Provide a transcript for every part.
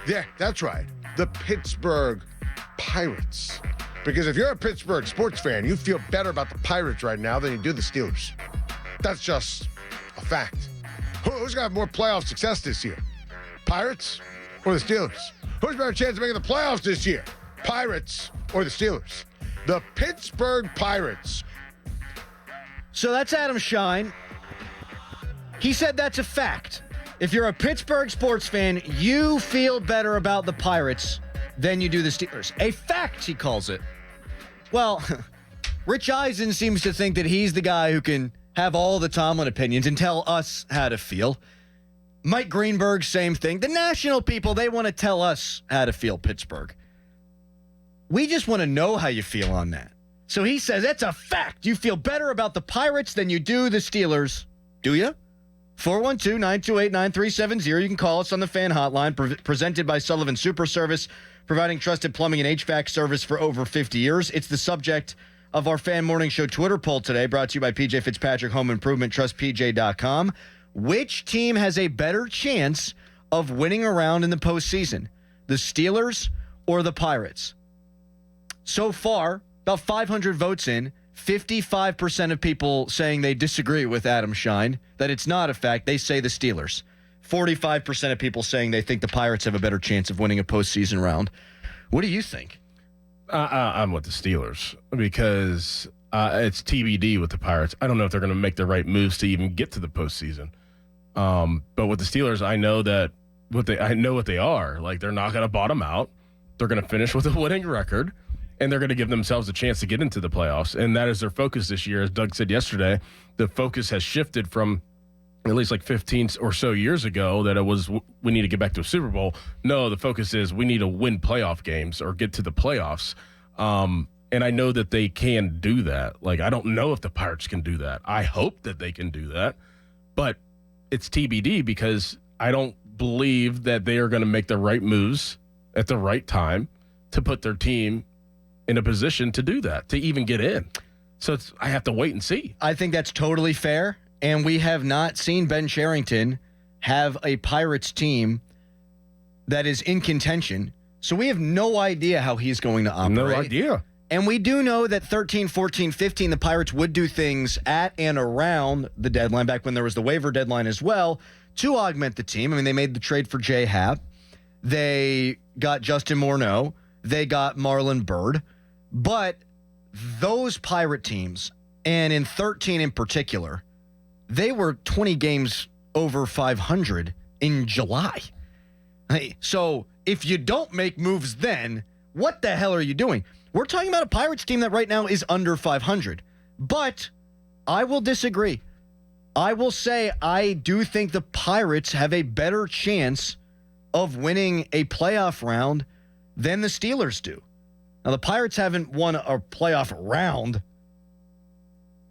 Yeah, that's right. The Pittsburgh Pirates. Because if you're a Pittsburgh sports fan, you feel better about the Pirates right now than you do the Steelers. That's just a fact. Who's going to have more playoff success this year? Pirates or the Steelers? Who's better chance of making the playoffs this year? Pirates or the Steelers? The Pittsburgh Pirates. So that's Adam Schein. He said that's a fact. If you're a Pittsburgh sports fan, you feel better about the Pirates than you do the Steelers. A fact, he calls it. Well, Rich Eisen seems to think that he's the guy who can have all the Tomlin opinions and tell us how to feel. Mike Greenberg, same thing. The national people, they want to tell us how to feel Pittsburgh. We just want to know how you feel on that. So he says, that's a fact. You feel better about the Pirates than you do the Steelers. Do you? 412-928-9370. You can call us on the fan hotline, presented by Sullivan Super Service, providing trusted plumbing and HVAC service for over 50 years. It's the subject of our Fan Morning Show Twitter poll today, brought to you by PJ Fitzpatrick Home Improvement, trustpj.com. Which team has a better chance of winning a round in the postseason, the Steelers or the Pirates? So far, about 500 votes in, 55% of people saying they disagree with Adam Schein, that it's not a fact. They say the Steelers. 45% of people saying they think the Pirates have a better chance of winning a postseason round. What do you think? I'm with the Steelers because it's TBD with the Pirates. I don't know if they're going to make the right moves to even get to the postseason. But with the Steelers, I know what they are. Like, they're not going to bottom out. They're going to finish with a winning record. And they're going to give themselves a chance to get into the playoffs. And that is their focus this year. As Doug said yesterday, the focus has shifted from at least like 15 or so years ago that it was we need to get back to a Super Bowl. No, the focus is we need to win playoff games or get to the playoffs. And I know that they can do that. Like, I don't know if the Pirates can do that. I hope that they can do that. But it's TBD because I don't believe that they are going to make the right moves at the right time to put their team in a position to do that, to even get in. So I have to wait and see. I think that's totally fair, and we have not seen Ben Cherington have a Pirates team that is in contention, so we have no idea how he's going to operate. No idea. And we do know that 13, 14, 15, the Pirates would do things at and around the deadline, back when there was the waiver deadline as well, to augment the team. I mean, they made the trade for J. Happ. They got Justin Morneau. They got Marlon Byrd. But those Pirate teams, and in 13 in particular, they were 20 games over 500 in July. Hey, so if you don't make moves then, what the hell are you doing? We're talking about a Pirates team that right now is under 500. But I will disagree. I will say I do think the Pirates have a better chance of winning a playoff round than the Steelers do. Now, the Pirates haven't won a playoff round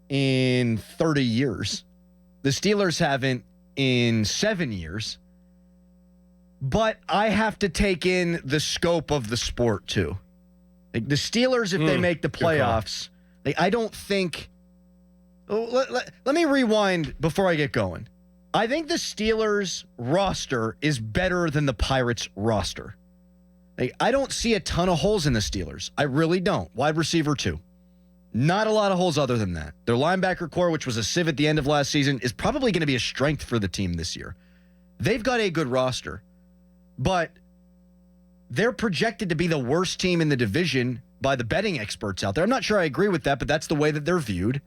in 30 years. The Steelers haven't in 7 years. But I have to take in the scope of the sport, too. Like, the Steelers, if they make the playoffs, I don't think... Let me rewind before I get going. I think the Steelers roster is better than the Pirates roster. I don't see a ton of holes in the Steelers. I really don't. Wide receiver, 2. Not a lot of holes other than that. Their linebacker core, which was a sieve at the end of last season, is probably going to be a strength for the team this year. They've got a good roster, but they're projected to be the worst team in the division by the betting experts out there. I'm not sure I agree with that, but that's the way that they're viewed.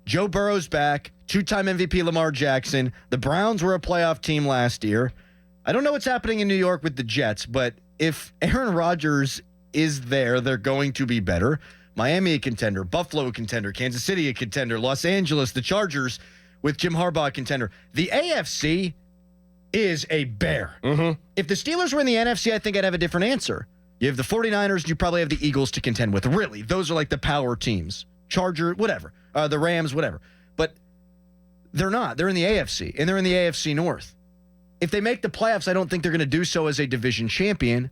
Joe Burrow's back, 2-time MVP Lamar Jackson. The Browns were a playoff team last year. I don't know what's happening in New York with the Jets, but if Aaron Rodgers is there, they're going to be better. Miami a contender, Buffalo a contender, Kansas City a contender, Los Angeles, the Chargers with Jim Harbaugh a contender. The AFC is a bear. Mm-hmm. If the Steelers were in the NFC, I think I'd have a different answer. You have the 49ers, and you probably have the Eagles to contend with. Really, those are like the power teams. Charger, whatever. The Rams, whatever. But they're not. They're in the AFC, and they're in the AFC North. If they make the playoffs, I don't think they're going to do so as a division champion,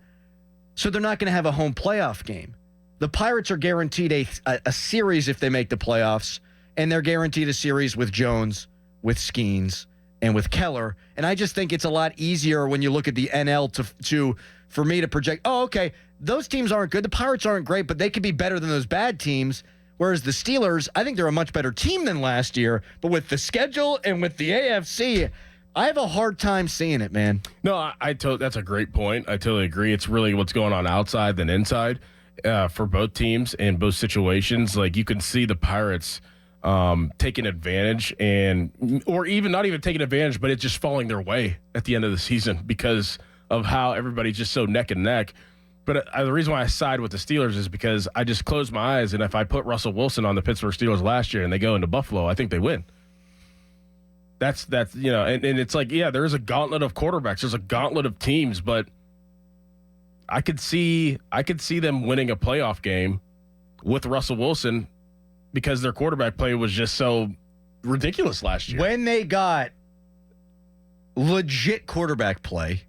so they're not going to have a home playoff game. The Pirates are guaranteed a series if they make the playoffs, and they're guaranteed a series with Jones, with Skeens, and with Keller. And I just think it's a lot easier when you look at the NL for me to project, oh, okay, those teams aren't good. The Pirates aren't great, but they could be better than those bad teams. Whereas the Steelers, I think they're a much better team than last year. But with the schedule and with the AFC, I have a hard time seeing it, man. No, that's a great point. I totally agree. It's really what's going on outside than inside for both teams in both situations. Like, you can see the Pirates taking advantage or even not even taking advantage, but it's just falling their way at the end of the season because of how everybody's just so neck and neck. But the reason why I side with the Steelers is because I just close my eyes, and if I put Russell Wilson on the Pittsburgh Steelers last year and they go into Buffalo, I think they win. That's and it's like, yeah, there is a gauntlet of quarterbacks. There's a gauntlet of teams, but I could see them winning a playoff game with Russell Wilson because their quarterback play was just so ridiculous last year. When they got legit quarterback play,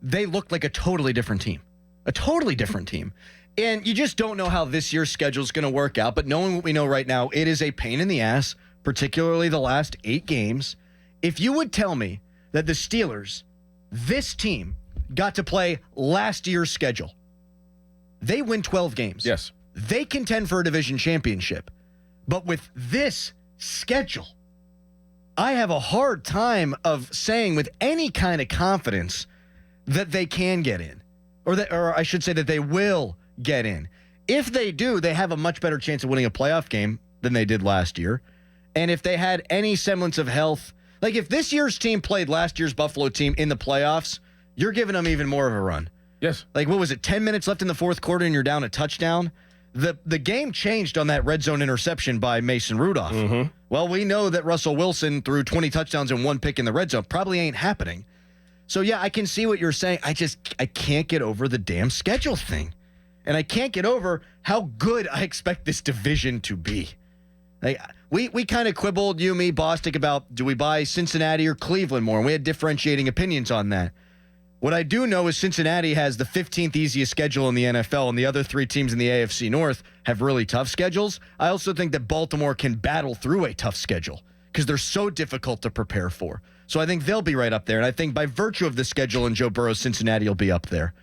they looked like a totally different team. A totally different team. And you just don't know how this year's schedule is going to work out. But knowing what we know right now, it is a pain in the ass, particularly the last 8 games. If you would tell me that the Steelers, this team, got to play last year's schedule, they win 12 games. Yes. They contend for a division championship. But with this schedule, I have a hard time of saying with any kind of confidence that they can get in. Or I should say that they will get in. If they do, they have a much better chance of winning a playoff game than they did last year. And if they had any semblance of health, like if this year's team played last year's Buffalo team in the playoffs, you're giving them even more of a run. Yes. Like, what was it, 10 minutes left in the fourth quarter and you're down a touchdown? The game changed on that red zone interception by Mason Rudolph. Mm-hmm. Well, we know that Russell Wilson threw 20 touchdowns and 1 pick in the red zone. Probably ain't happening. So, yeah, I can see what you're saying. I can't get over the damn schedule thing. And I can't get over how good I expect this division to be. Like, we kind of quibbled, you, me, Bostic, about do we buy Cincinnati or Cleveland more? And we had differentiating opinions on that. What I do know is Cincinnati has the 15th easiest schedule in the NFL, and the other 3 teams in the AFC North have really tough schedules. I also think that Baltimore can battle through a tough schedule because they're so difficult to prepare for. So I think they'll be right up there. And I think by virtue of the schedule and Joe Burrow's Cincinnati will be up there.